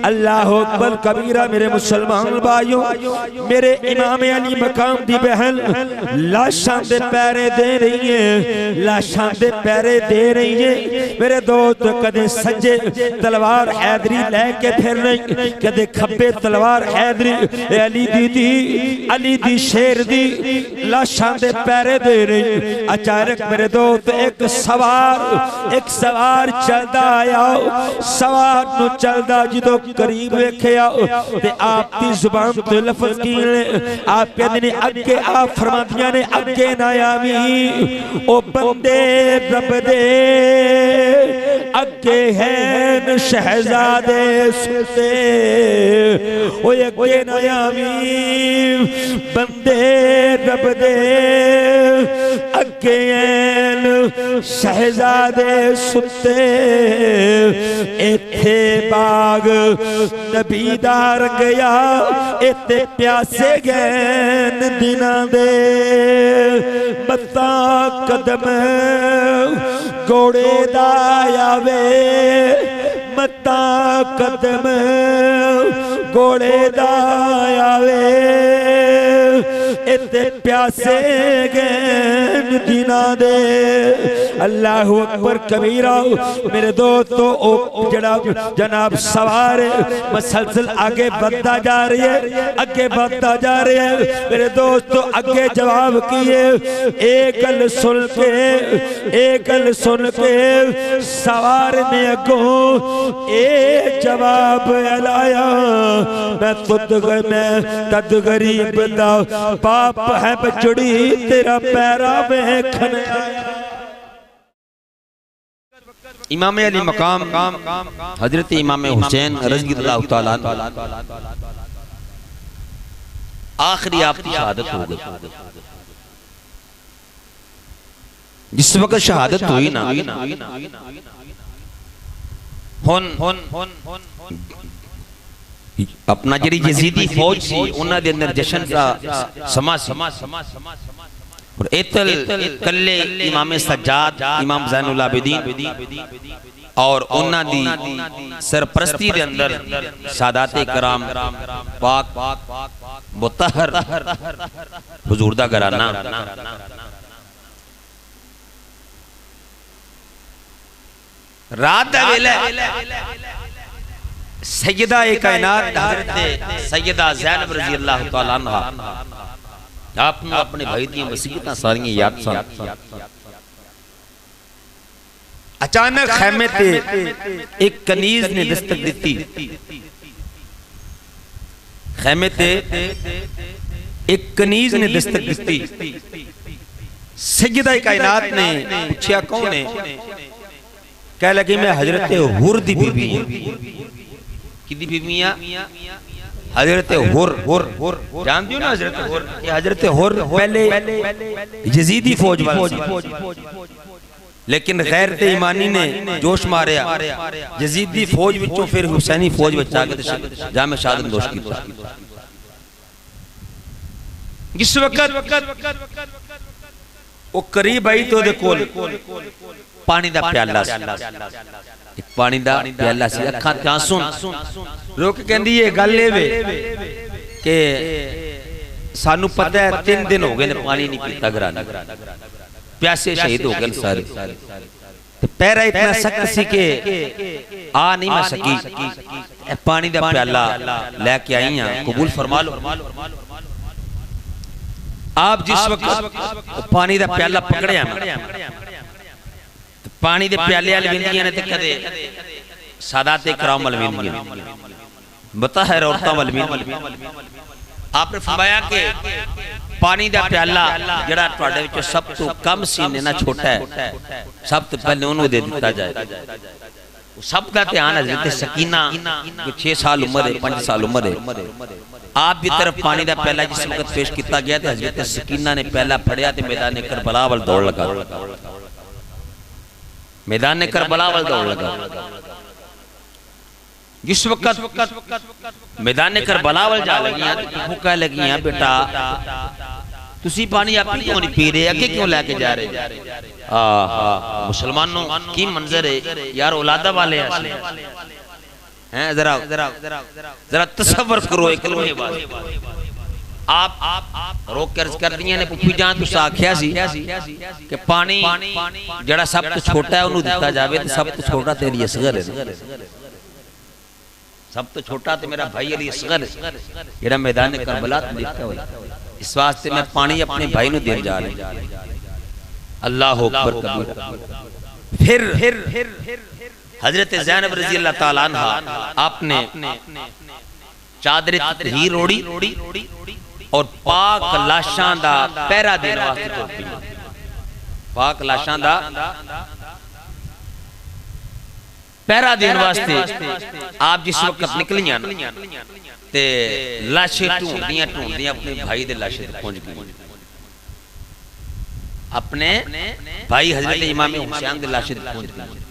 अल्लाह अकबर कबीरा। मेरे मुसलमान भाइयों, मेरे इमाम अली मकाम दी बहन लाशां दे पैरे दे रही है, लाशां दे पैरे दे रही है। मेरे दोस्त कदे सज्जे तलवार हैदरी लेके फिर नहीं, कदे खब्बे तलवार हैदरी। अली दी अली दी शेर दी लाशां दे पैरे दे रही। अचानक मेरे दोस्त एक सवार चलदा आया। सवार नु चलदा जो करीब वेख्या ते आप दी जुबान तो लफ्ज की आप कहते ने अगे आप फरमादियां ने अगे ना आवी ओ बंदे रब दे अगे हैं शहजादे सुते। ओ अगे ना आवी बंदे रब दे अगे हैं शहजादे सुते। इथे बाग नबी दा रंगया इते प्यासे गैन दिना दे। मत्ता कदम घोड़े दा आवे, मत्ता कदम घोड़े दा आवे इते प्यासे गैन दिना दे। अल्लाह अकबर कबीरा। मेरे दोस्तों जनाब सवार मसलसल आगे बढ़ता जा रही है, आगे बढ़ता जा रही है। मेरे दोस्तों अगे जवाब किए एक गल सुन के सवार ने अगों ए जवाब लाया, मैं तद गरीब दा बाप है बचड़ी तेरा पैरा वेखन आया। इमाम अली मकाम हजरत इमाम हुसैन रज़ियल्लाहु तआला आखिरी आपकी शहादत हो गई। जिस वक्त शहादत हुई ना, अपना जी यजीदी फौज सी उन्हां दे अंदर जश्न का समा और इतल कल्ले इमाम सज्जाद इमाम ज़ैनुल आबिदीन और उन्हां दी सरपरस्ती दे अंदर सादाते कराम पाक मुतहर हुजूर दा घराना रात दा वेला सैयदा कायनात हज़रत सैयदा ज़ैनब रज़ियल्लाहु तआला अन्हा आपने अपने भाई दी वसीयतां सारियां याद सन। अचानक खैमे ते एक कनीज ने दस्तक दी। खैमे ते एक कनीज ने दस्तक दी। सैयदा कायनात ने पूछा कौन है? कह लगी मैं हजरत हुर दी बीवी हूं। किदी बीवियां? हजरत हुर जानती हो ना हजरत हुर? ये हजरत हुर पहले यजीदी फौज वाले, लेकिन गैरत ईमानी ने जोश मारिया यजीदी फौज विचों फिर हुसैनी फौज विच आके जामे शहादत नोश कीता। जिस वक्त वो करीब आई तो दे कोल पानी दा प्याला सी, एक पानी दा प्याला सी। अखां ते आंसू रोक के कहंदी ये गल ए वे कि सानू पता है 3 दिन हो गए ने पानी नहीं पीता घराना, प्यासे शहीद हो गए सारे। ते पैरा इतना सख्त सी के आ नहीं मैं सकी। पानी दा प्याला लेके आई हां, कबूल फरमा लो। आप जिस वक्त पानी दा प्याला पकड़िया पानी दे प्याले वाल विंदियां ने ते कदे सादाते कराम वाल विंदियां बता है औरतां वाल विंदियां। आपने फरमाया कि पानी दा प्याला जड़ा तुहाडे विच सब तो कम सीने ना छोटा है, सब तो पहले उन्होंने दे दिता जाए। सब का ध्यान हजरत सकीना 6 साल उम्र है, 5 साल उम्र है। आप भी तरफ पानी दा प्याला जिस वक्त पेश किया गया तो हजरत सकीना ने पहला फड़िया ते मैदान करबला वाल दौड़ लगा। मैदान करबला वाल दौड़ लगा। जिस वक्त मैदान करबला वाल जा लगी वो कह लगी बेटा तुसी पानी आप क्यों नहीं पी रहे, अगे क्यों लेके जा रहे? मुसलमानों की मंजर है यार, औलादा वाले हैं जरा जरा तसव्वुर करो एक कलमे बात आप रोक कर दिया ने पुप्पी जान तुस आख्या सी कि पानी जड़ा सब तो छोटा है उन्हें दिता जावे तो सब तो छोटा तेरी असगर है सब तो छोटा तो मेरा भाई अली असगर है जेड़ा मैदान करबला ते देखता हुआ इस वास्ते मैं पानी अपने भाई नु देन जा रहा अल्लाह अकबर कबीर फिर हजरत ज़ैनब रज़ी अल्लाह ताला अन्हा आपने चादर ही रोड़ी और पाक लाशां दा पहरा देने वास्ते तुर पई पाक लाशां दा पहरा देने वास्ते आप जिस वक्त निकलियां ते लाशें ढूंढदियां अपने भाई दे लाशे ते पहुंच गई अपने भाई हजरत इमाम हुसैन दे लाशे ते पहुंच गई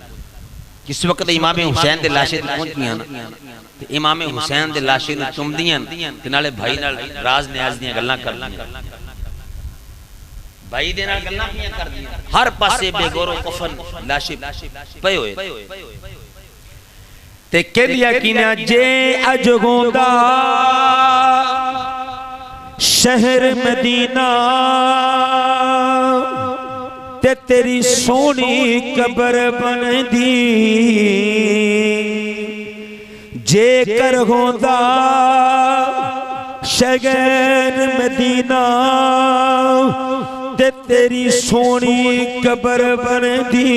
जिस वक्त इमाम हुसैन दे लाशे ते पहुंच गई ना ते इमाम हुसैन दे लाशे नु चुमदियां ते नाले भाई नाल राज न्याज दियां गल्लां करदियां भाई दे नाल गल्लां कियां करदियां हर पासे बेगौरो कफन लाशे पए होए ते कहदिया किना जे अज होंदा शहर मदीना ते तेरी सोनी कब्र बनदी जे कर होंदा शहर मदीना ते तेरी सोनी कब्र बनदी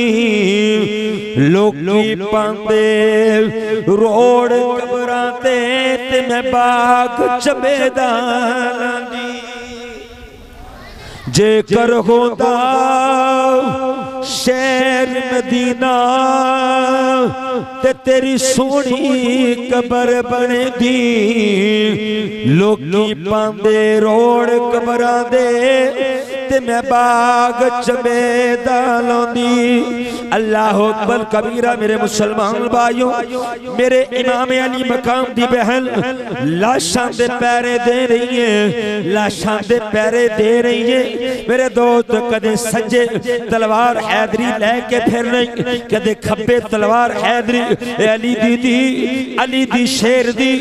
लोकी पांदे रोड कब्रां ते मैं बाग चबेदां दी जे कर होंदा शहर मदीना ते तेरी सोनी कब्र बनदी लोकी पांदे रोड कब्रां दे ते मैं बाग चबेदा लौंदी अल्लाह अकबर कबीरा मेरे मुसलमान भाइयों मेरे इमाम अली मकाम दी बहन लाशां दे पैरे दे रही है लाशां दे पैरे दे रही है मेरे दोस्त कदे सज्जे तलवार हैदरी लेके फिर नहीं कदे खब्बे तलवार हैदरी अली दी शेर दी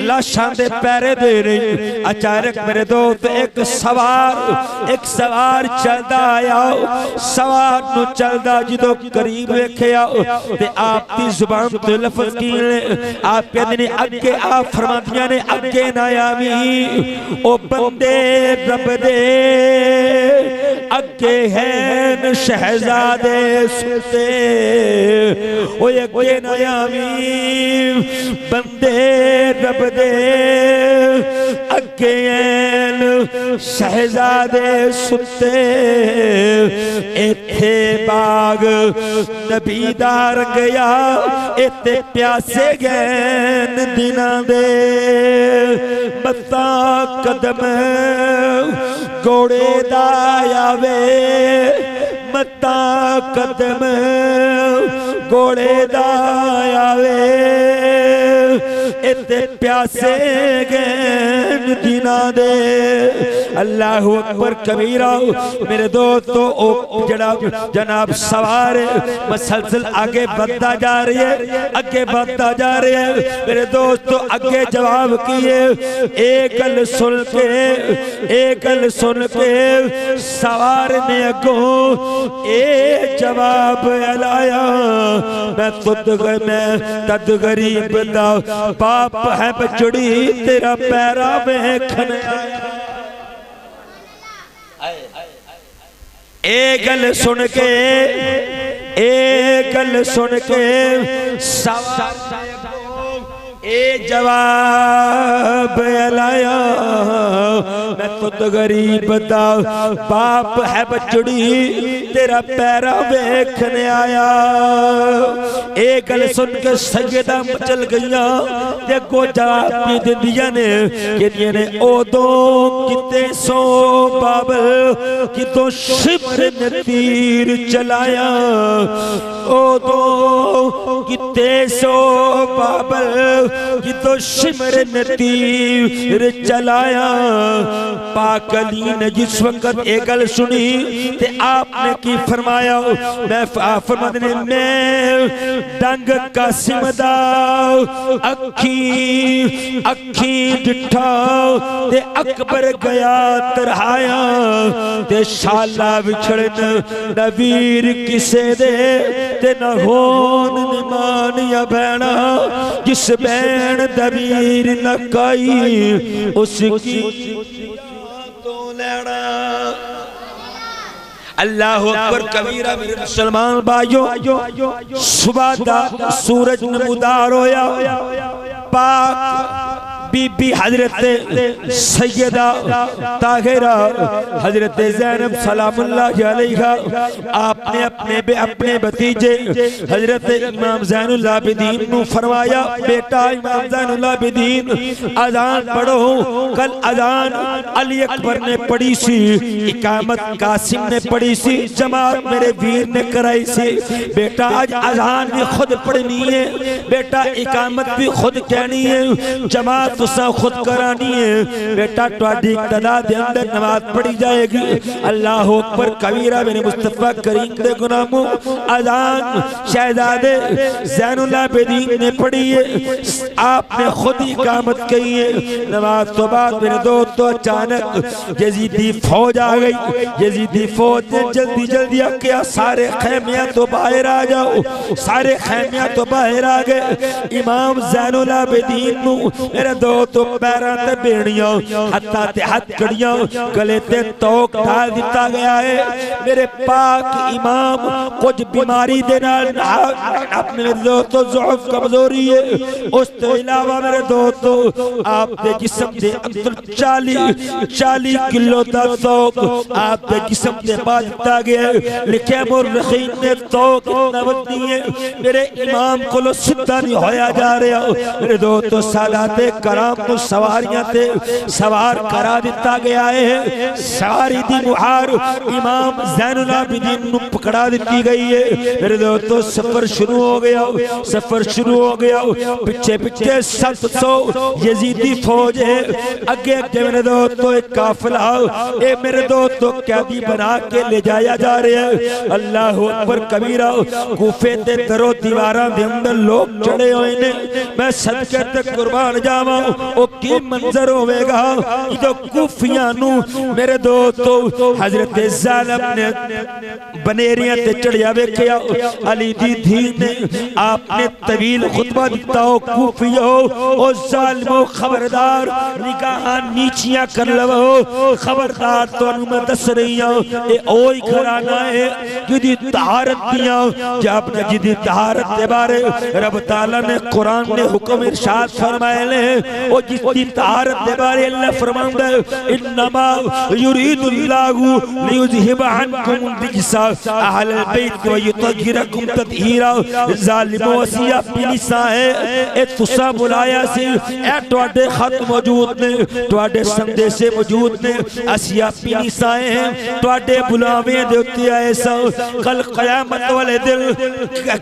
लाशां दे पैरे दे रही अचानक मेरे दोस्त एक सवार चलदा आया सवार नु चलदा जदों करीब वेखिया ते आप दी जुबान ते लफ्ज कीने आप कहंदे ने अगे आप फरमातियां ने अगे ना आवी ओ बंदे रब दे अगे हैं शहजादे सुते ओ अगे ना आवी बंदे रब दे अगे हैं शहजादे सुते इथे बाग नबी दा रंगया इते प्यासे गैन दिना दे मत्ता कदम घोड़े दा आवे मत्ता कदम घोड़े दा आवे इते प्यासे गैन दिना दे अल्लाह अकबर कबीरा मेरे दोस्तों ओ जड़ा जनाब सवार मसलसल आगे बढ़ता जा रही है आगे बढ़ता जा रही है मेरे दोस्तों आगे जवाब किए एक गल सुन के सवार ने अगों ए जवाब लाया मैं तद गरीब दा बाप है बचड़ी तेरा पैरा वेखन आया ए गल सुन के सवार ए जवाब लाया मैं तुद गरीब दा बाप है बचड़ी तेरा पैरा वेखने आया ए गल सुन के सजदा मचल गईया ते को जवाब दिंदियां ने कहदियां ने ओदों किते सो बाबल कितों शिमर ने तीर चलाया ओदों किते सो बाबल कितों शिमर ने तीर चलाया पाक अली ने जिस वक्त एक गल सुनी ते आपने की फरमाया मैं फरमाते ने मैं डंग कासिम दा अखी डिठा ते अकबर गया तरहाया ते शाला विछड़न नवीर किसे दे ते न होन निमान या बहना जिस बहन दवीर न काई उसकी तो लेना। अल्लाह अकबर कबीरा मेरे मुसलमान भाइयों सुबह दा सूरज नमूदार होया पाक बीबी हजरत सैयदा ताहिरा हजरत ज़ैनब सलामुल्लाह अलैहा आपने अपने भतीजे हजरत इमाम ज़ैनुल आबिदीन को फरमाया बेटा इमाम ज़ैनुल आबिदीन अज़ान पढ़ो। कल अज़ान अली अकबर ने पढ़ी सी, इकामत कासिम ने पढ़ी सी, जमात मेरे वीर ने कराई सी। बेटा आज अज़ान भी खुद पढ़नी है, बेटा इकामत भी खुद कहनी है, जमात खुद करानी है। बेटा तुहाडी इक्तदा दे अंदर नमाज पढ़ी जाएगी। अल्लाह अकबर कबीरा मेरे मुस्तफा करीम दे गुलामों अज़ान शहजादे ज़ैनुल आबिदीन ने पढ़ी है, आपने खुद ही इकामत कही है। नमाज तो बाद मेरे दोस्तों अचानक यजीदी फौज आ गई। यजीदी फौज ने जल्दी जल्दी आके सारे खैमिया तो बाहर आ जाओ, सारे खैमिया तो बाहर आ गए। इमाम ज़ैनुल आबिदीन मेरे दोस्तों पैरों ते बेड़ियां हत्था ते हथकड़ियां गले ते तोक डाल दिता गया है। मेरे पाक इमाम कुछ बीमारी दे नाल अपने दोस्तों ज़ौफ़ कमजोरी है, उस तो इलावा मेरे दोस्तों आपके जिस्म दे अंदर 40 किलो दा तोक आपके जिस्म दे बाद दिता गया है। लिखे मुर्रखीन ने तोक इतना वधी है मेरे इमाम को सीधा नहीं होया जा रहा। मेरे दोस्तों सादाते कराम को सवारियां ते सवार करा दिता गया है। सवारी दी मुहार इमाम ज़ैनुल आबिदीन नु पकड़ा दी गई है। मेरे दोस्तों सफर शुरू हो गया, सफर शुरू हो गया। पीछे पीछे 700 यजीदी फौज है, अगे अगे मेरे दोस्तों एक काफिला ये मेरे दोस्तों कैदी बना के ले जाया जा रहा है। अल्लाह अकबर कबीरा कूफे ते दरो दीवारां दे अंदर लोग चढ़े हुए ने। मैं सदके ते कुर्बान जावां ओ की मंजर होवेगा जो कूफियां नु मेरे दोस्तों हजरत ज़ैनब ने बनेरियां ते चढ़िया वेखिया। अली दी धी ने आपने तवील खुतबा दिता हो कूफियो ओ ज़ालिमो खबरदार निगाहां नीचियां कर लवो, खबरदार तुहानू मैं दस रही हां ए ओही घराना है जिहदी तहारत दियां जब जिहदी तहारत दे बारे रब तआला ने कुरान ने हुक्म इरशाद फरमाए ने। ओ जिसदी तहारत दे बारे अल्लाह फरमांदा है इन्नमा युरीदुल्लाहु लियुज़हिबा अन्कुम रिज्सा अहलल बैत व युतहिरकुम तत्हीरा। ज़ालिमो असी अपनी लिसा है ए तुसा बुलाया सी ए तुहाडे खत मौजूद ने, तुहाडे संदेशे मौजूद ने, असी अपनी लिसा हैं तुहाडे बुलावे दे उत्ते आए सा। कल क़यामत वाले दिन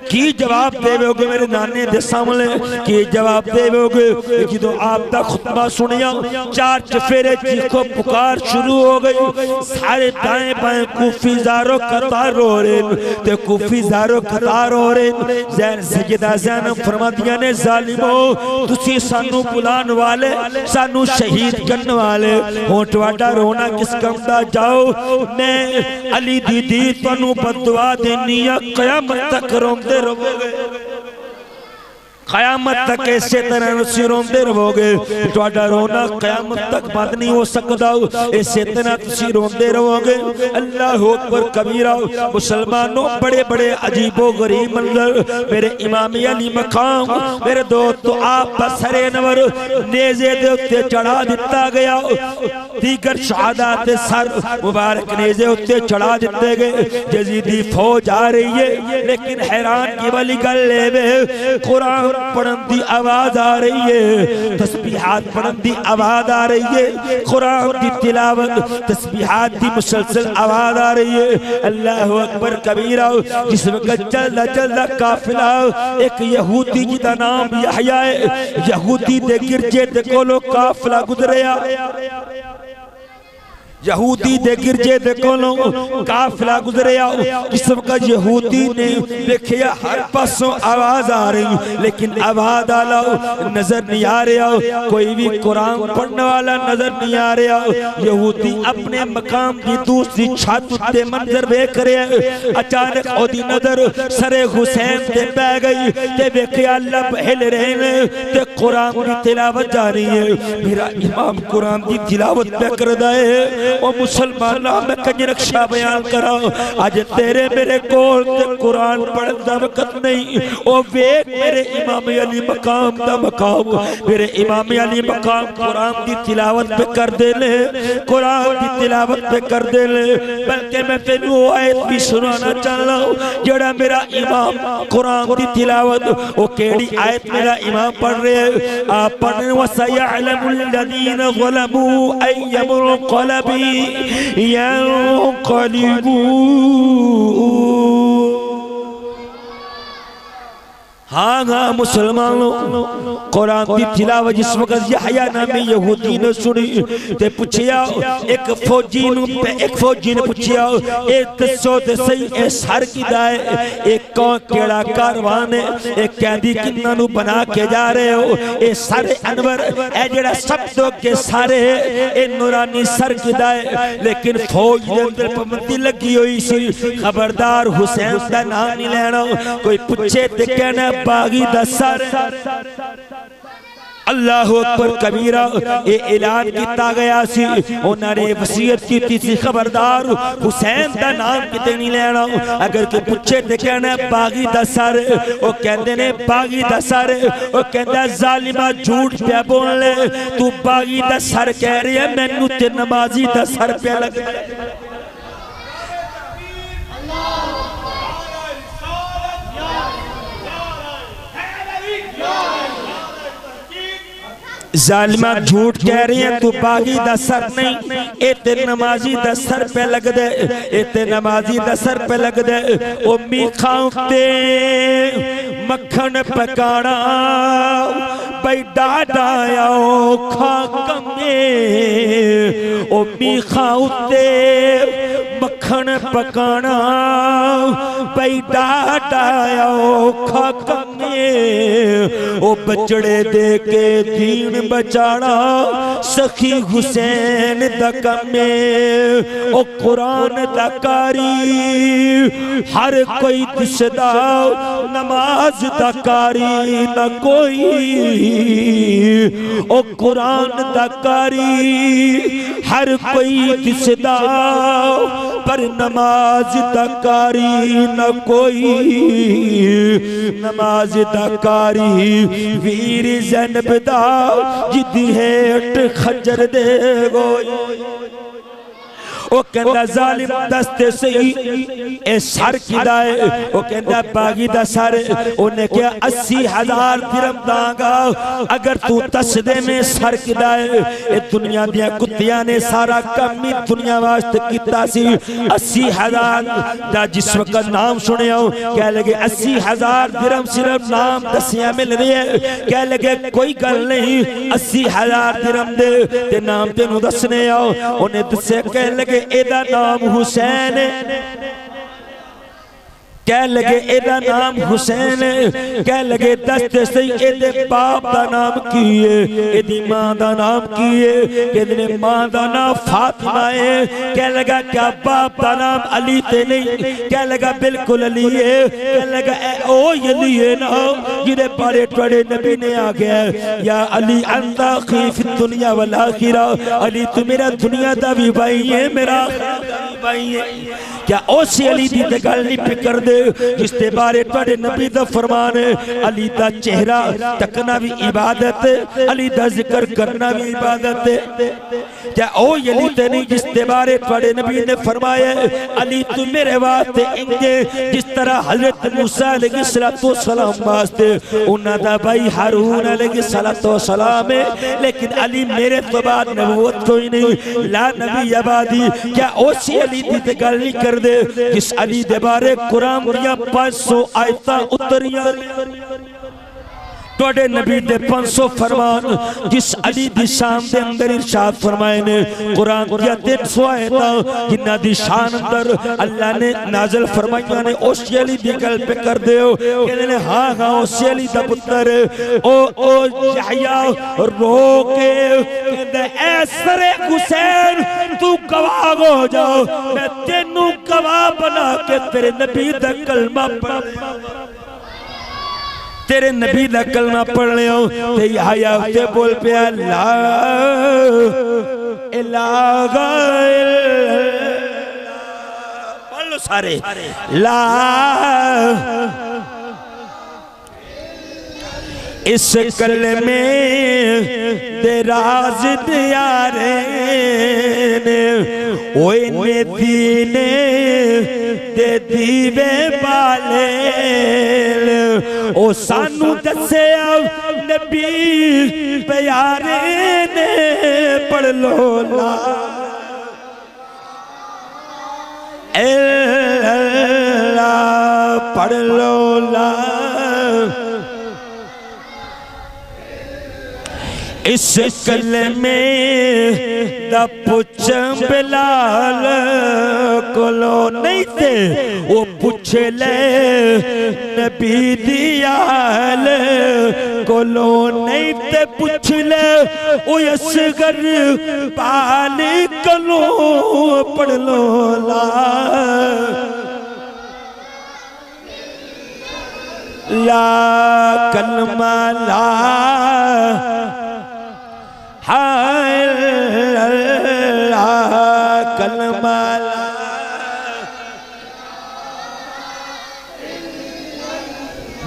की जवाब देवोगे मेरे नाने दे सामने, की जवाब देवोगे जो आपका खुतबा सुनिया चार चफेरे चीखो पुकार शुरू हो गई। सारे दाएं बाएं कूफीज़ारो कतार हो रहे ते कूफीज़ारो कतार हो रहे। सैयदा ज़ैनब फरमादियां ने ज़ालिमो तुसी सानू बुलाने वाले सानू शहीद करने वाले हो, तुहाडा रोना किस काम दा। जाओ मैं अली दीदी तुहानू बददुआ देनी आ क़यामत तक रोंदे रहोगे, क़यामत तक इसे तरह रोंदे रहोगे। तुहाडा रोना क़यामत तक बंद नहीं हो सकता, इसे तरह तुसी रोंदे रहोगे। अल्लाह अकबर कबीरा। मुसलमानों बड़े बड़े अजीबो गरीब मंजर मेरे इमाम अली मकाम मेरे दोस्तों आप बसरे नवर नेज़े दे उत्ते चढ़ा दिता गया। दीगर शहादा ते सर मुबारक नेज़े उत्ते चढ़ा दिते गए। यजीदी फौज आ रही है लेकिन हैरान की वाली गल है कुरान पढ़न दी आवाज आ रही है, तस्बीहात पढ़न दी आवाज आ रही है, कुरान दी तिलावत तस्बीहात दी मुसलसल आवाज आ रही है। अल्लाह अकबर कबीरा। जिस वक्त चलदा चलदा काफिला एक यहूदी जिदा नाम यहया है, यहूदी दे गिरजे दे कोलों काफिला गुजरिया। यहूदी दे गिरजे दे कोलों काफिला गुजरे आओ। इस वक्त यहूदी ने देखिया हर पासों आवाज आ रही, लेकिन आवाज आला नजर नहीं आ रहा, कोई भी कुरान पढ़ने वाला नजर नहीं आ रहा। यहूदी अपने मकाम की दूसरी छत ते मंजर देख रहे। अचानक ओदी नजर सरे हुसैन ते पै गई ते देखिया लब हिल रहे ने ते कुरान की तिलावत जारी है। मेरा इमाम कुरान की तिलावत पे करदा है। ओ मुसलमान मैं कहीं रक्षा बयान करा, आज तेरे मेरे कोल ते कुरान पढ़न दा वक्त नहीं। ओ वेख मेरे इमाम अली मकाम दा मकाम, मेरे इमाम अली मकाम कुरान की तिलावत पे कर दे ले, कुरान की तिलावत पे कर दे ले। बल्कि मैं तेनू आयत भी सुनाना चाहना जेड़ा मेरा इमाम कुरान की तिलावत ओ केड़ी आयत मेरा इमाम पढ़ रहे। आप पढ़ने वसयअलमुल लदीन ज़लमू अय्युल क़लबी यंक़लिबून। हाँ हाँ मुसलमानों, कुरान की तिलावत जिस वक्त यहया नामी यहूदी ने सुनी ते पूछिया, एक फौजी ने पूछिया ए दसो ते सही ए सर किदा है, एक कौन केड़ा कारवान है, एक कैदी किन्ना नु बना के जा रहे हो। ए सारे अनवर ए जेड़ा सब तो के सारे ए नूरानी सर किदा है। लेकिन फौज दे अंदर पाबंदी लगी हुई सी, खबरदार हुसैन दा नाम नहीं लेना। कोई पूछे ते कहना बागी दा सर। अल्लाहु अकबर कबीरा ये ऐलान किया गया सी। उन्होंने वसीयत की थी खबरदार हुसैन दा नाम किते नहीं लेना। अगर कोई पूछे तो कहना बागी दा सर, वो कहते ने बागी दा सर, वो कहता जालिमा झूठ पे बोल ले, तू बागी दा सर कह रही है, मैनू ते नमाजी दा सर पे लग। जालिमा झूठ कह रही है, तू बागी दा सर नहीं, ए ते नमाजी दा सर पे लग दे, ए ते नमाजी दा सर पे लग दे। ओ मीखां ते मक्खन पकाना बई डाडा औखा कमे। ओ मीखां ते मक्खन पकाना बई डाडा औखा कमे। ओ बचड़े दे के दीन बचाना सखी हुसैन दा कमे। ओ कुरान दा कारी हर कोई दिसदा, नमाज दा कारी न कोई। ओ कुरान दा कारी हर कोई दिसदा, पर नमाज दा कारी न कोई। नमाज दा कारी वीर ज़ैनब दा जिदी हेठ खजर दे गोई। ओ कहंदा जालिम दस्ते सही ए सर किदा है, ओ कहंदा बागी दा सर। ओने कहा 80,000 दिरहम दांगा अगर तू दस दे में सर किदा है। ए दुनिया दियां कुत्तियां ने सारा काम ही दुनिया वास्ते कीता सी। 80,000 दा जिस वक्त नाम सुनिया कह लगे 80,000 दिरहम सिर्फ नाम दसिया मिल रही है। कह लगे कोई गल नहीं, 80,000 दिरहम दे ते नाम तेनू दसने आओ। ओने दसे कह लगे एदा नाम हुसैन है। कह लगे एदा नाम हुसैन, कह लगे दस्ते सही एदे बाप दा नाम की है, एदी मां दा नाम की है। कहने मां दा नाम फातिमा है। कह लगा क्या बाप दा नाम अली ते नहीं? कह लगा बिल्कुल अली है। कह लगा ओ अली है ना जिदे बारे थोड़े नबी ने आ गया या अली अंता खीफ दुनिया वल आखिरा। अली तू मेरा दुनिया दा भी भाई है, मेरा भाई है। क्या उस अली दी ते गल नहीं फिकर दे जिसके बारे थोड़े नबी दा फरमान है। अली दा चेहरा तकना भी इबादत है, अली दा जिक्र करना भी इबादत है। क्या ओ अली ते नहीं जिसके बारे थोड़े नबी ने फरमाया अली तू मेरे वास्ते इंजे जिस तरह हजरत मूसा अलैहिस्सलाम वास्ते उन्हां दा भाई हारून अलैहिस्सलाम है। लेकिन अली मेरे तो बाद नबूवत कोई नहीं, ला नबी आबादी। क्या उस अली दी ते गल नहीं कर दे जिस अली दे बारे कुरान दियां 500 आयतां उतरियां। तोड़े नबी दे 500 फरमान जिस अली दी शान दे अंदर इरशाद फरमाए ने कुरान दिया 300 आयता जिन्ना दी शान अंदर अल्लाह ने नाज़िल फरमाइया ने उस अली दी गल पे कर दियो कहने ने हाँ हाँ उस अली दा पुत्र ओ यहया रो के कहंदा ऐ सरे हुसैन तू गवाह हो जाओ मैं तेनू गवाह बना के तेरे नबी दा कलमा पढ़ तेरे नबी दा कलमा पढ़ लियो ते यहया ते बोल पिया ला इलाहा पढ़ लो सारे ला इस कलमे दे राज दियारे ने ओए ने दीने दे दीवे बाले ओ सानू दसे नबी प्यारे ने पढ़ लो ला पढ़ लो ला इस कलमे दा पुछ बिलाल कोलो नहीं थे वो पूछे ले नबी दियाल कोलो नहीं थे पूछ ले वो असगर पाल कलो पढ़ लो ला ला कलमा ला कलमा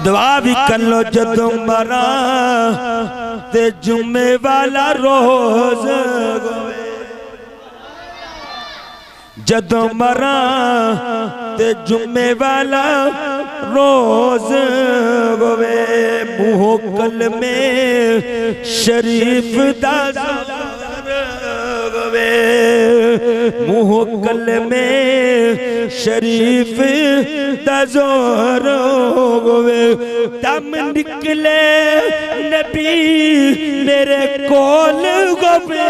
दुआ भी कर लो जदों मरा ते जुम्मे वाला रोज जदों मरा ते जुम्मे वाला रोज गोवे मुँह कल में शरीफ गोवे मुँह कल में शरीफ दजोर गोवे दम निकले नबी मेरे कोल गोवे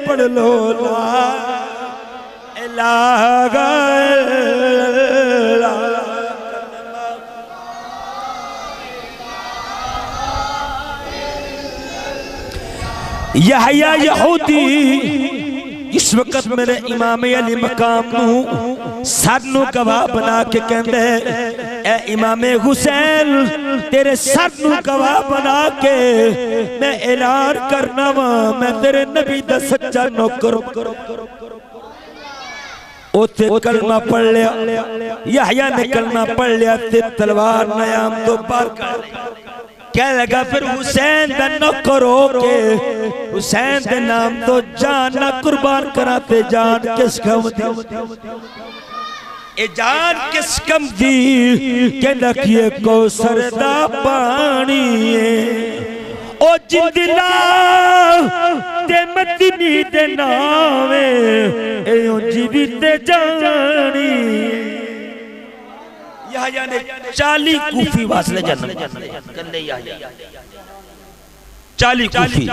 पढ़ लो ला यहया यहूदी इस वक्त मेरे इमाम अली मकाम नू सानू गवाह बना के कहंदे ए इमाम हुसैन तेरे सर नू गवाह बना के मैं ऐलान करना वा मैं तेरे नबी दा सच्चा नौकर ओथे कलमा पढ़ लिया यहया ने कलमा पढ़ लिया ते तलवार नयाम तो पार कर क्या लगा फिर हुसैन दा नौकर होके हुसैन दे नाम तो जान ना कुर्बान कराते जान किस कम दी ए जान किस कम दी कहंदा कि ये कौसर दा पानी ओ जिंदला ते मदनी दे नावे ए जीवित जानी यहया ने 40 कूफी वासले जन्म कंदे यहया 40 कूफी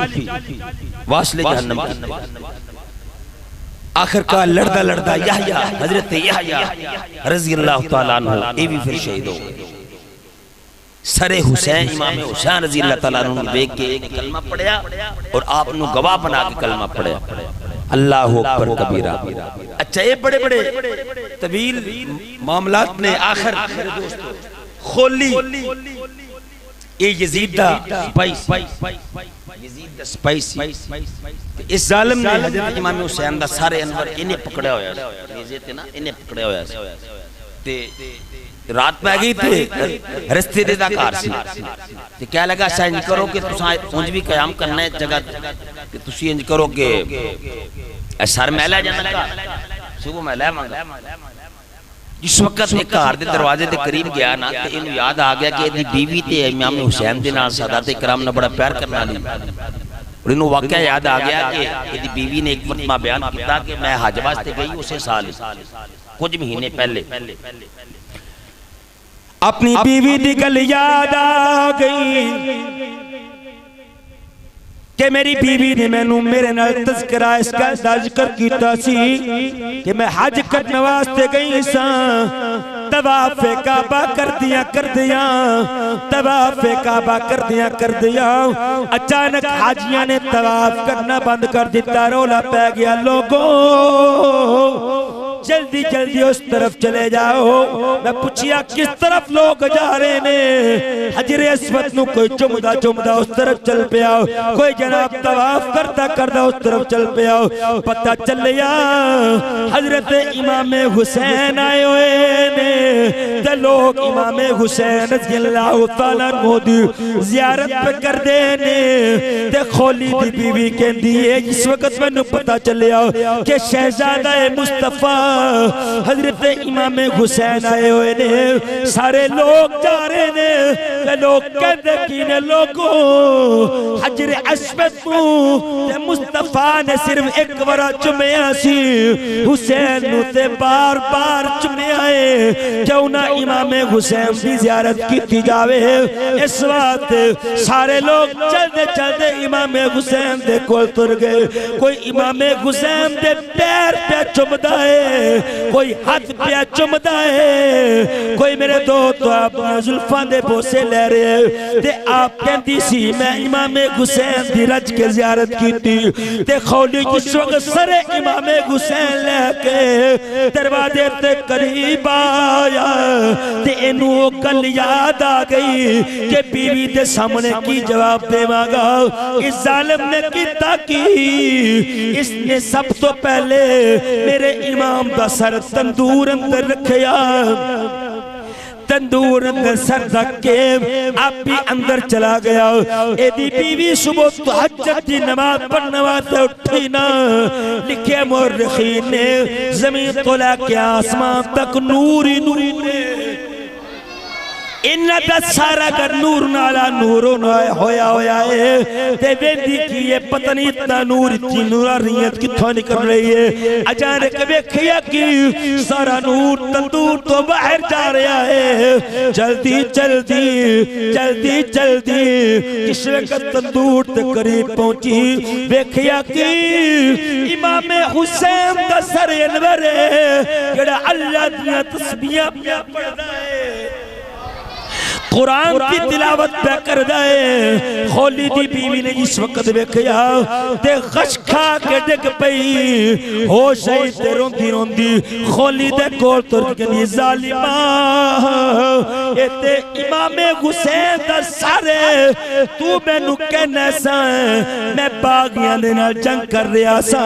वासले जहन्नम आखिर का लड़दा लड़दा यहया हजरत यहया रज़ी अल्लाह तआला अन्हु ये भी फिर शहीद हो गए सरे हुसैन इमाम हुसैन रज़ी अल्लाह तआला अन्हु देख के एक कलमा पढ़या और आप नु गवाह बना के कलमा पढ़या अल्लाहु अकबर कबीरा। अच्छा ये बड़े बड़े तवील मामलात ने आखिर मेरे दोस्तों खोली ये यजीद दा स्पाइसी इस जालिम ने हजरत इमाम हुसैन दा सारे अनवर इन्हें पकड़ा होया नेज़े ते ना इन्हें पकड़ा होया ते रात पै गई थे रस्ते दे दा घर सी ते क्या लगा इंज करो कि तुसा उंज भी कयाम करना है जगह कि तुसी इंज करो कि सर मैला जाना सुबह मैला मंगा जिस वक्त एक घर दे दरवाजे दे करीब गया ना ते इन्हू याद आ गया कि इहदी बीवी ते इमाम हुसैन दे नाल सादात इकराम ने बड़ा प्यार करना ली और इन्हू वाकया याद आ गया कि इहदी बीवी ने एक वक्त बयान किया कि मैं हज वास्ते गई उसे साल कुछ महीने पहले अपनी बीवी दी गल याद आ गई कि मेरी बीवी ने मैनू मेरे नाल तज़किरा इसका जिक्र कीता सी कि मैं हज करने वास्ते गई सां तवाफ़े काबा कर दिया अचानक हाजियां ने तवाफ करना बंद कर दिता। रौला पै गया, लोगों जल्दी जल्दी उस तरफ चले जाओ। मैं पूछिया किस तरफ लोग जा रहे ने? हजरे अस्वद नू कोई चुमदा चुमदा उस तरफ चल पिया, कोई जनाब तवाफ करता करता उस तरफ चल पिया। पता चलिया हजरत इमाम हुसैन आए हुए ने ते लोग इमाम हुसैन रज़ियल्लाहु तआला अन्हु दी ज़ियारत पे करदे ने। ते खोली दी बीवी कहंदी है जिस वक्त मैनू पता चलिया कि शहजादा मुस्तफा हजरत इमाम हुसैन आए हुए ने, सारे लोग जा रहे ने। लोग कहते कि ने लोगों हजरे अस्वद ते मुस्तफा ने सिर्फ एक बार चुमिया सी, हुसैन नू ते बार बार चुमिया है। क्यों ना इमाम हुसैन की ज़ियारत की जावे। इस वास्ते सारे लोग चलते चलते इमाम हुसैन दे कोल तुर गए। कोई इमाम हुसैन दे पैर पे चुमदा है, कोई हाथ पे चुमदा है, कोई मेरे दो तो अपने जुल्फां दे बोसे ले रहे। ते आप कहती सी मैं इमाम हुसैन दी रज के ज़ियारत कीती। ते खौली जिस वक्त सरे इमाम हुसैन लेके दरवाजे ते करीब आया ते इनू गल याद आ गई कि बीवी दे सामने की जवाब देवांगा। इस जालिम ने कीता की, इसने सब तो पहले मेरे इमाम दा सर तंदूर अंदर रखिया, तंदूर अंदर सर रख के आप भी अंदर चला गया। एदी बीवी सुबह तहज्जुद की नमाज पढ़ने वास्ते उठी ना। लिखे मुर्रिखीन ने ज़मीन तो लेके आसमान तक नूर ही नूर ने। इन्ना दा सारा कर नूर नाला नूर होया होया है। ते वेंदी की ये पता नहीं इतना नूर इतनी नूरानियत किथों निकल रही है। अचानक वेखिया कि सारा नूर तंदूर तो बाहर जा रहा है। जल्दी जल्दी जल्दी जल्दी किस वक्त तंदूर ते करीब पहुंची, वेखिया कि इमाम हुसैन दा सर अनवर है जेड़ा अल्लाह दी तस्बीहां पढ़दा है, कुरान की तिलावत पे कर दे। खोली दी बीवी ने इस वक्त वेखिया ते गश खा के डिग पई, होश आई ते रोंदी रोंदी खोली दे कोल तुर के जालिमा ए ते इमाम हुसैन दा सारे तू मैनू कहना सा मैं बागियां दे नाल जंग कर रहा सा।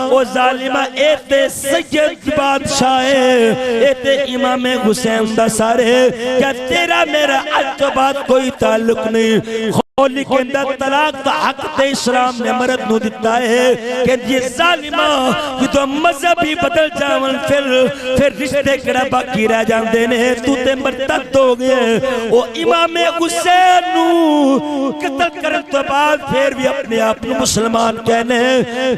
ओ जालिमा ए ते सैयद बादशाह ए ते इमाम हुसैन दा सारे क्या तेरा मेरा आज के बाद कोई ताल्लुक नहीं। खोली के अंदर तलाक का हक ते इस्लाम ने मर्द नू दिता है कि ये जालिमा कि तो मजहब ही बदल जावन फिर रिश्ते केड़ा बाकी रह जांदे ने। तू ते मरतद हो गए। ओ इमाम हुसैन नू कत्ल करन तो बाद फिर भी अपने आप को मुसलमान कहने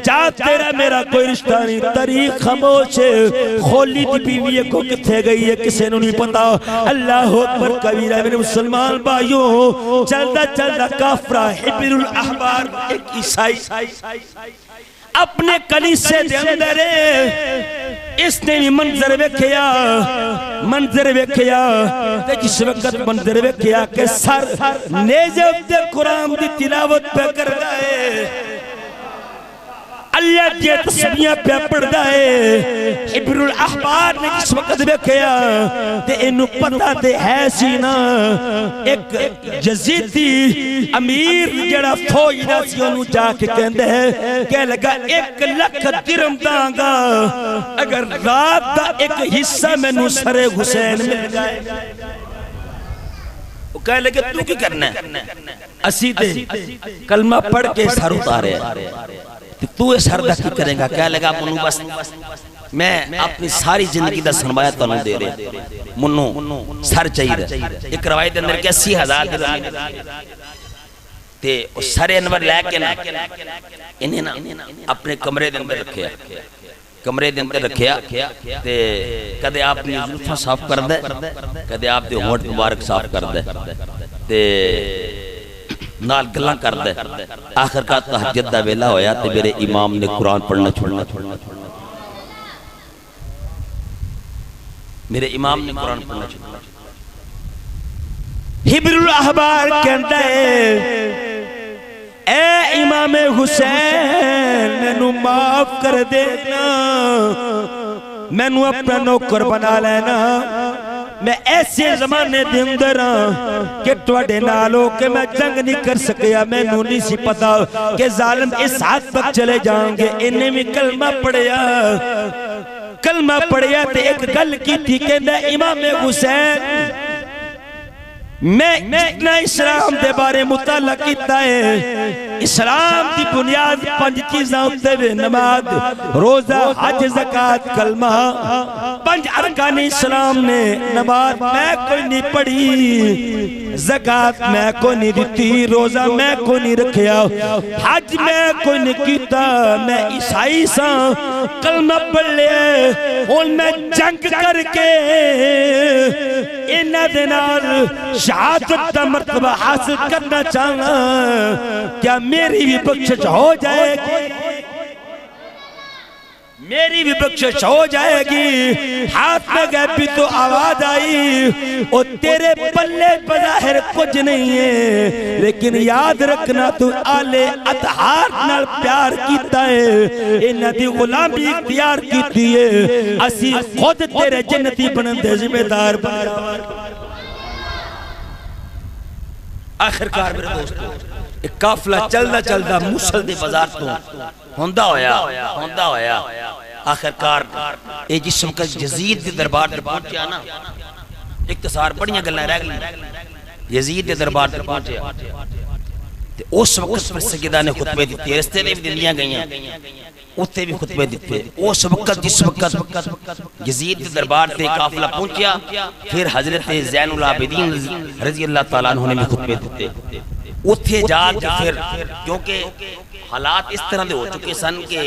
जा तेरा मेरा कोई रिश्ता नहीं। तारीख खामोश है। खोली दी बीवी को किथे गई है किसी नू नहीं पता। अल्लाह अकबर कबीरा। मेरे मुसलमान भाइयों चलता चलता काफरा हिब्रुल अहबार एक ईसाई अपने कलीसे दे अंदर इसने भी मंजर वेखिया ते जिस वक्त मंजर वेखिया के सर नेज़ब दे कुरान दी तिलावत पे करदा है, अल्लाह दी तस्बीहां पे पढ़दा है। हिब्रुल अहबार ने जिस वक्त वेखिया ते इनू पता ते है सी ना एक यजीदी अमीर जेड़ा फौज दा सी ओनू जाके कहंदा है कह लगा 1 लाख दिरहम दांगा अगर रात दा एक हिस्सा मैनू सरे हुसैन मिल जाए। वो कह लगे तू की करना है? असी ते कलमा पढ़ के सर उतारे तू ये सर दा की करेगा? कह लगा मुन्नू बस मैं अपनी सारी जिंदगी दा सरमाया तन्नू दे रहे मुन्नू सर चाहिए। एक रवायत अंदर 80,000 ते सर अनवर लैके ना इन्हें ना अपने कमरे दे अंदर रखिया। कमरे दे अंदर रखिया ते कदे आपने जुल्फां साफ कर दे, कदे आप दे होंठ मुबारक साफ कर दे ते नाल गल्लां करदा। आखिरकार तहज्जुद दा वेला होया ते मेरे इमाम ने कुरान पढ़ना छोड़ना, मेरे इमाम ने कुरान पढ़ना छोड़ना। हिब्रुल अहबार कहता है ए इमाम हुसैन मैनू माफ कर देना, मैनू अपना नौकर बना लेना। मैं ऐसे जमाने दे अंदर कि तुहाडे नाल होके मैं जंग नहीं कर सकिया। मैनू नहीं सी पता कि जालिम इस हाथ तक चले जाएंगे। इन्हें भी कलमा पढ़िया, कलमा पढ़िया ते एक गल की थी, कहंदा इमाम हुसैन मैं जितना इस्लाम के बारे मुताला किया है, इस्लाम की बुनियाद 5 चीज़ां उत्ते वे, नमाज, रोजा, हज, ज़कात, कलमा। 5 अरकान इस्लाम ने। नमाज मैं कोई नहीं पढ़ी, ज़कात मैं कोई नहीं दी, रोजा मैं कोई नहीं रखिया, हज मैं कोई नहीं किया, मैं ईसाई सा, कलमा पढ़ लिया। हुण मैं जंग करके इन्हां दे नाल शहादत का मर्तबा हासिल करना चाहना, क्या मेरी भी बख्शिश हो जाएगी? मेरी भी बख्शिश हो जाएगी। हाथ में गए भी तो आवाज आई, और तेरे पल्ले बज़ाहिर कुछ नहीं है, लेकिन याद रखना तू आले अतहार नाल प्यार कीता है, इन्हां दी गुलामी इख्तियार कीती है। असी खुद तेरे जन्नती बनन दे जिम्मेदार बन। आखिरकार मेरे दोस्तों एक काफिला चलदा चलदा मूसल दे बाजार तो होंदा होया आखिरकार ये जिस वक्त यजीद दे दरबार ते पहुंचा ना, इख्तिसार बड़ियां गल्लां रह गईं। यजीद दे दरबार ते पहुंचा ते उस वक्त पर सैयदा ने खुतबे दिते, रस्ते ने भी दिंदियां गईयां, उत्थे भी खुतबे दिते। उस वक्त जिस वक्त यजीद के दरबार से काफिला पहुंचा, फिर हजरत ज़ैनुल आबिदीन रज़ी अल्लाह तआला अन्हु ने भी खुतबे दिते। उत्थे जाके फिर क्योंकि हालात इस तरह के हो चुके सन कि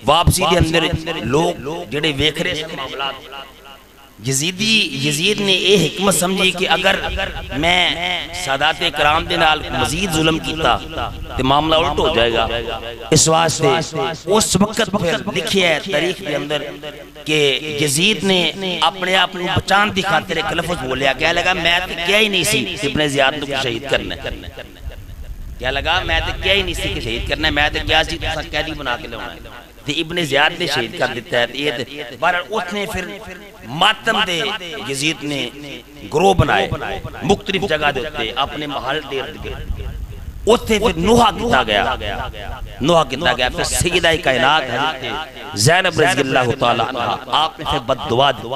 वापसी के अंदर लोग जेड़े वेख रहे सन मामलात, यजीद ने यह हिकमत समझी कि अगर मैं सादाते कराम दे नाल मजीद जुल्म कीता ते मामला उल्ट हो जाएगा। इस वास्ते उस वक्त फिर लिखिया है तारीख के अंदर कि यजीद ने अपने आप को बचाने की खातिर एक लफ्ज़ बोलिया, क्या लगा मैं तो क्या ही नहीं सी इब्ने ज़ियाद को शहीद करना, क्या लगा मैं तो क्या ही नहीं सी कि शहीद करना, मैं तो क्या सी तुसा कैदी बना के लाना ते इब्ने ज़ियाद ने शहीद कर दिता है। ये बहरहाल उसने फिर मातम दे यजीद ने ग्रोह बनाए मुख्तलिफ जगह दे उत्ते अपने महल दे इर्द-गिर्द, उत्थे फिर नोहा किया गया, फिर सैयदा कायनात हज़रत ज़ैनब रज़ियल्लाहु तआला अन्हा आपने फिर बददुआ दी,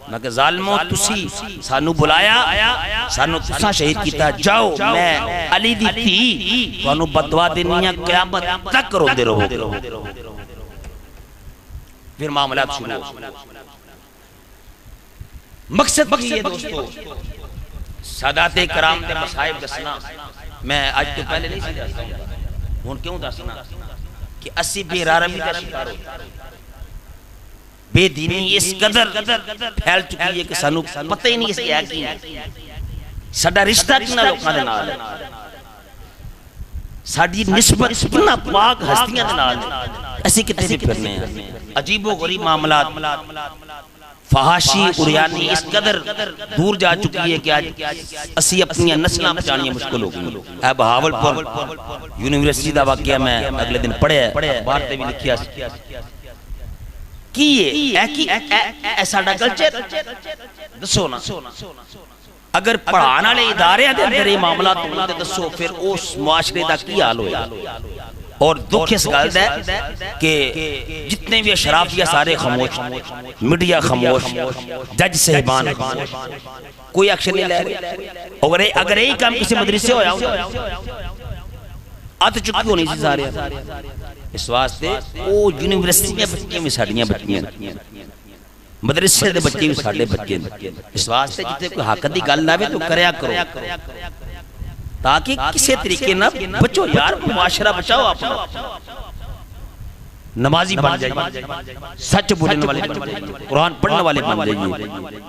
मैं कि ज़ालिमो तुसी सानू बुलाया, सानू तुसा शहीद किया, जाओ मैं अली दी धी तुहानू बददुआ देनी है, क़यामत तक रोंदे रहो। फिर मामला शुरू। मकसद की है दोस्तों सादाते कराम दे मसाइब दसना। मैं आज तो पहले नहीं सी दसदा, हुण क्यों दसना कि असी बेरारमी दा शिकार हो, बेदीनी इस कदर फैल चुकी है कि सानू पता ही नहीं इस है की साडा रिश्ता कितना लोकां दे नाल है, साडी निस्बत कितना पाक हस्तियां दे नाल है, असी किथे भी फिरने हैं। अजीबो गरीब मामलात, फहाशी उरियानी इस कदर दूर जा चुकी है कि आज असी अपनी नस्लां बचानी मुश्किल हो गई। बहावलपुर यूनिवर्सिटी का वाकया मैं अगले दिन पढ़िया, बाहर से भी लिखिया की साडा कल्चर दसो ना। अगर पढ़ाने वाले इदारे दे अंदर ये मामला होंदे दसो फिर उस मुआशरे का की हाल होया। और दुख इस गल दा कि जितने भी अशराफिया सारे खामोश, मीडिया खामोश, जज साहिबान खामोश, कोई एक्शन नहीं ले रहे। अगर यही काम किसी मदरसे होया अत चुकी होनी सी सारे। इस वास्ते वो यूनिवर्सिटियां बच्चियां भी साडियां बच्चियां, मदरसे दे बच्चे भी साडे बच्चे। इस वास्ते जिथे कोई हक दी गल आवे तो करया करो, ताकि किसी तरीके ना बचो यार, मुआशरा बचाओ अपना, नमाजी बन जाइए, सच बोलने वाले बन जाइए, कुरान पढ़ने वाले बन जाइए।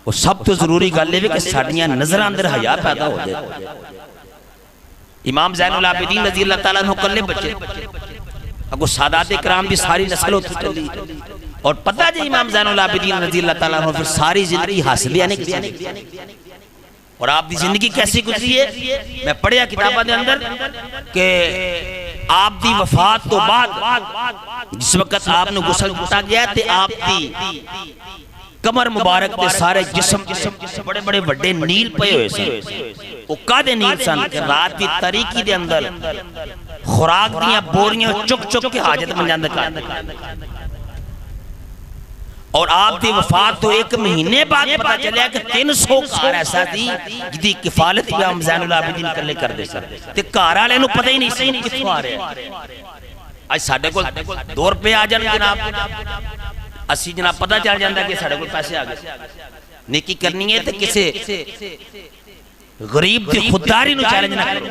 और सब तो जरूरी गल है कि साडियां नजरां अंदर हया पैदा हो जाए। इमाम ज़ैनुल आबिदीन रज़ी अल्लाह ताला अन्हु कल्ले बच्चे अगो सादात इकराम दी सारी नस्ल होती चली और पता जे इमाम ज़ैनुल आबिदीन रज़ी अल्लाह ताला अन्हु फिर सारी जिंदगी हासिल यानी और आपकी जिंदगी कैसी गुजरी है। मैं पढ़िया किताबों के अंदर के आपकी वफात तो बाद जिस वक्त आपने गुसल किया गया ते आपकी कमर मुबारक के सारे जिस्म बड़े बड़े बड़े नील पे हुए सन। वो कादे नील सन रात की तारीकी दे अंदर खुराक दियां बोरियां चुक चुक के हाजत मंजांद कर और आपकी वफात तो एक महीने बाद पता चलिया कि 300 घर ऐसा थी जिसकी किफालत इमाम ज़ैनुल आबिदीन कल्ले कर दे सर ते घर वाले नु पता ही नहीं सी कित्थों आ रहा। आज साडे कोल 2 रुपए आ जान जनाब असी जनाब पता चल जाता कि साडे कोल पैसे आ गए। नेकी करनी है तो किसी गरीब की खुददारी नु चैलेंज ना करो।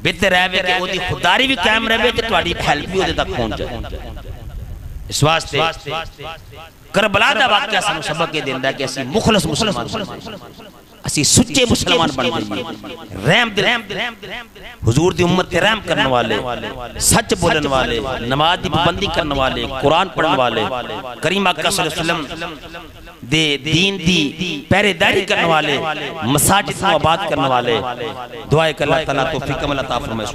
बेहतर रहे कि ओदी खुददारी भी कायम रहे ते तुम्हारी हेल्प भी ओदे तक पहुंच जाए। इस वास्ते करबला दा वाकया सानू सबक ये देंदा कि असी मुखलस मुसलमान असी सच्चे मुसलमान बन जाइए। रहम दिल हुजूर दी उम्मत ते रहम करने वाले सच बोलने वाले नमाज दी पाबंदी करने वाले कुरान पढ़ने वाले करीम आका सल्लल्लाहु अलैहि वसल्लम दे दीन दी पहरेदारी करने वाले मसाजिद को आबाद करने वाले दुआ कर अल्लाह ताला तौफीक अमल अता फरमाए।